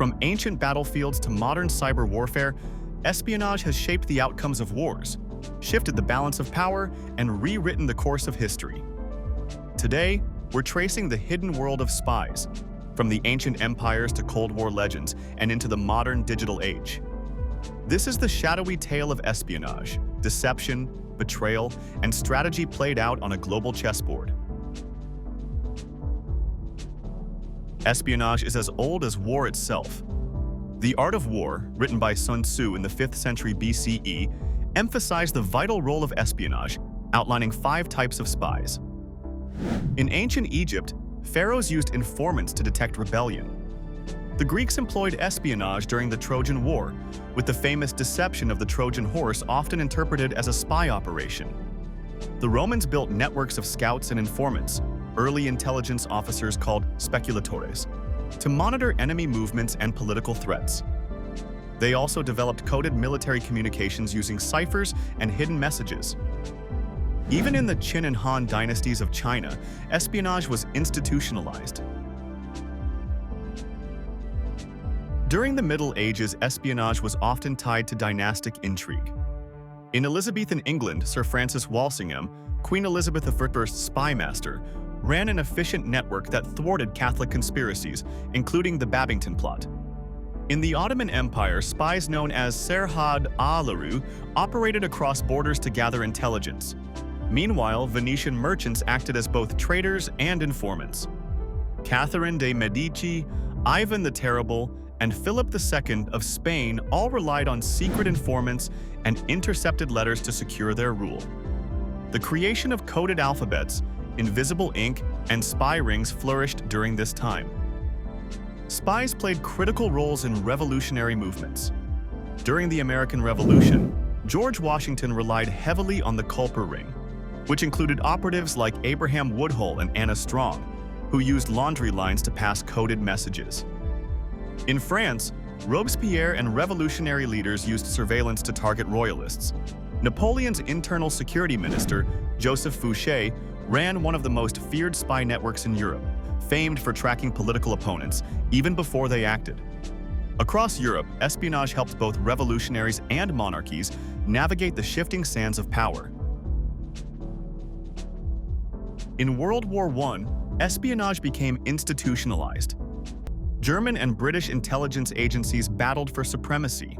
From ancient battlefields to modern cyber warfare, espionage has shaped the outcomes of wars, shifted the balance of power, and rewritten the course of history. Today, we're tracing the hidden world of spies, from the ancient empires to Cold War legends and into the modern digital age. This is the shadowy tale of espionage, deception, betrayal, and strategy played out on a global chessboard. Espionage is as old as war itself. The Art of War, written by Sun Tzu in the 5th century BCE, emphasized the vital role of espionage, outlining 5 types of spies. In ancient Egypt, pharaohs used informants to detect rebellion. The Greeks employed espionage during the Trojan War, with the famous deception of the Trojan horse often interpreted as a spy operation. The Romans built networks of scouts and informants, early intelligence officers called speculatores, to monitor enemy movements and political threats. They also developed coded military communications using ciphers and hidden messages. Even in the Qin and Han dynasties of China, espionage was institutionalized. During the Middle Ages, espionage was often tied to dynastic intrigue. In Elizabethan England, Sir Francis Walsingham, Queen Elizabeth I's spy master, ran an efficient network that thwarted Catholic conspiracies, including the Babington Plot. In the Ottoman Empire, spies known as Serhad Ağaları operated across borders to gather intelligence. Meanwhile, Venetian merchants acted as both traders and informants. Catherine de' Medici, Ivan the Terrible, and Philip II of Spain all relied on secret informants and intercepted letters to secure their rule. The creation of coded alphabets, invisible ink, and spy rings flourished during this time. Spies played critical roles in revolutionary movements. During the American Revolution, George Washington relied heavily on the Culper Ring, which included operatives like Abraham Woodhull and Anna Strong, who used laundry lines to pass coded messages. In France, Robespierre and revolutionary leaders used surveillance to target royalists. Napoleon's internal security minister, Joseph Fouché, ran one of the most feared spy networks in Europe, famed for tracking political opponents even before they acted. Across Europe, espionage helped both revolutionaries and monarchies navigate the shifting sands of power. In World War I, espionage became institutionalized. German and British intelligence agencies battled for supremacy.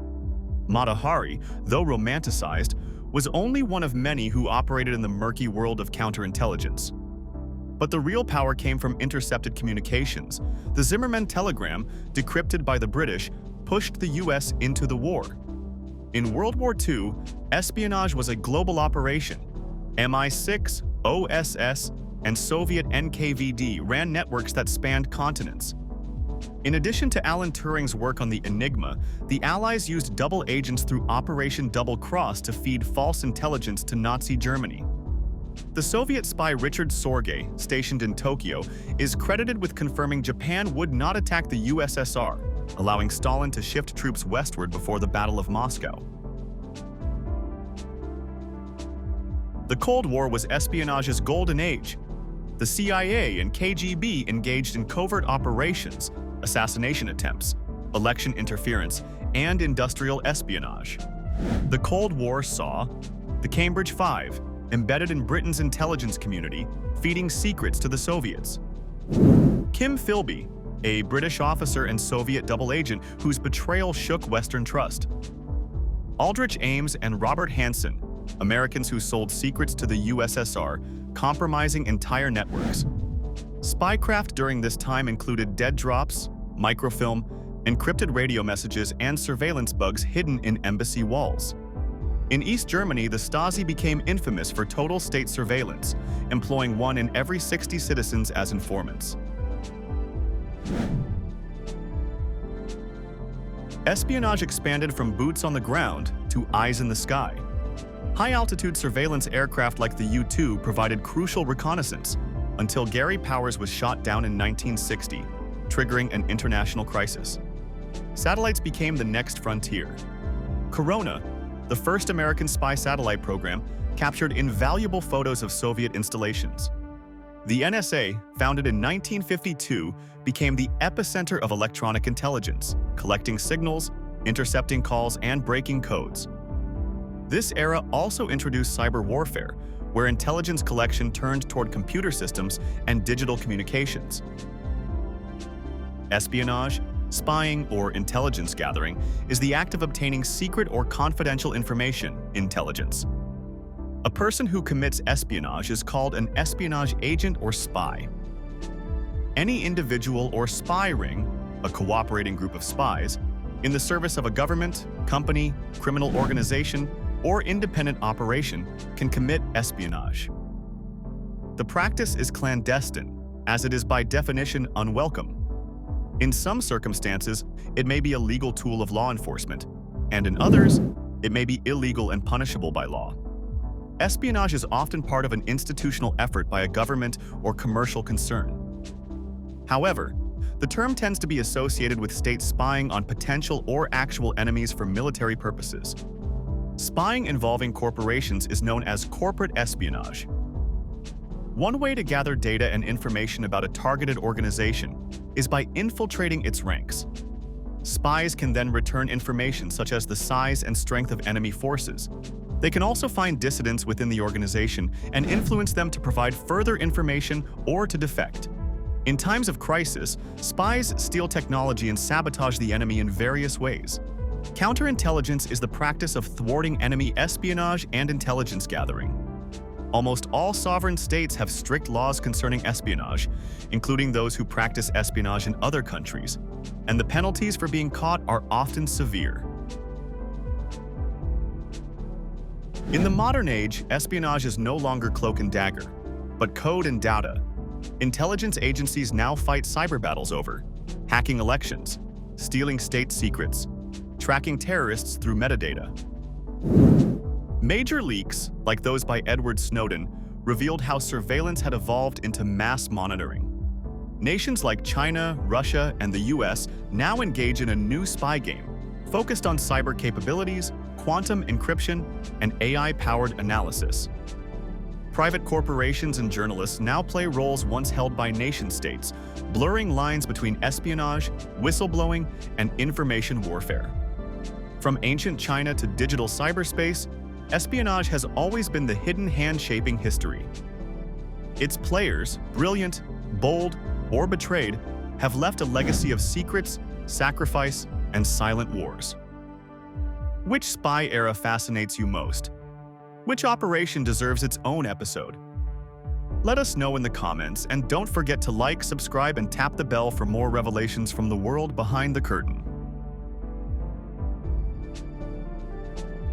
Mata Hari, though romanticized, was only one of many who operated in the murky world of counterintelligence. But the real power came from intercepted communications. The Zimmermann telegram, decrypted by the British, pushed the US into the war. In World War II, espionage was a global operation. MI6, OSS, and Soviet NKVD ran networks that spanned continents. In addition to Alan Turing's work on the Enigma, the Allies used double agents through Operation Double Cross to feed false intelligence to Nazi Germany. The Soviet spy Richard Sorge, stationed in Tokyo, is credited with confirming Japan would not attack the USSR, allowing Stalin to shift troops westward before the Battle of Moscow. The Cold War was espionage's golden age. The CIA and KGB engaged in covert operations, assassination attempts, election interference, and industrial espionage. The Cold War saw the Cambridge Five, embedded in Britain's intelligence community, feeding secrets to the Soviets. Kim Philby, a British officer and Soviet double agent whose betrayal shook Western trust. Aldrich Ames and Robert Hansen, Americans who sold secrets to the USSR, compromising entire networks. Spycraft during this time included dead drops, microfilm, encrypted radio messages, and surveillance bugs hidden in embassy walls. In East Germany, the Stasi became infamous for total state surveillance, employing 1 in every 60 citizens as informants. Espionage expanded from boots on the ground to eyes in the sky. High-altitude surveillance aircraft like the U-2 provided crucial reconnaissance until Gary Powers was shot down in 1960, triggering an international crisis. Satellites became the next frontier. Corona, the first American spy satellite program, captured invaluable photos of Soviet installations. The NSA, founded in 1952, became the epicenter of electronic intelligence, collecting signals, intercepting calls, and breaking codes. This era also introduced cyber warfare, where intelligence collection turned toward computer systems and digital communications. Espionage, spying, or intelligence gathering is the act of obtaining secret or confidential information, intelligence. A person who commits espionage is called an espionage agent or spy. Any individual or spy ring, a cooperating group of spies, in the service of a government, company, criminal organization, or independent operation can commit espionage. The practice is clandestine, as it is by definition unwelcome. In some circumstances, it may be a legal tool of law enforcement, and in others, it may be illegal and punishable by law. Espionage is often part of an institutional effort by a government or commercial concern. However, the term tends to be associated with states spying on potential or actual enemies for military purposes. Spying involving corporations is known as corporate espionage. One way to gather data and information about a targeted organization is by infiltrating its ranks. Spies can then return information such as the size and strength of enemy forces. They can also find dissidents within the organization and influence them to provide further information or to defect. In times of crisis, spies steal technology and sabotage the enemy in various ways. Counterintelligence is the practice of thwarting enemy espionage and intelligence gathering. Almost all sovereign states have strict laws concerning espionage, including those who practice espionage in other countries, and the penalties for being caught are often severe. In the modern age, espionage is no longer cloak and dagger, but code and data. Intelligence agencies now fight cyber battles over hacking elections, stealing state secrets, tracking terrorists through metadata. Major leaks, like those by Edward Snowden, revealed how surveillance had evolved into mass monitoring. Nations like China, Russia, and the US now engage in a new spy game, focused on cyber capabilities, quantum encryption, and AI-powered analysis. Private corporations and journalists now play roles once held by nation-states, blurring lines between espionage, whistleblowing, and information warfare. From ancient China to digital cyberspace, espionage has always been the hidden hand shaping history. Its players, brilliant, bold, or betrayed, have left a legacy of secrets, sacrifice, and silent wars. Which spy era fascinates you most? Which operation deserves its own episode? Let us know in the comments, and don't forget to like, subscribe, and tap the bell for more revelations from the world behind the curtain.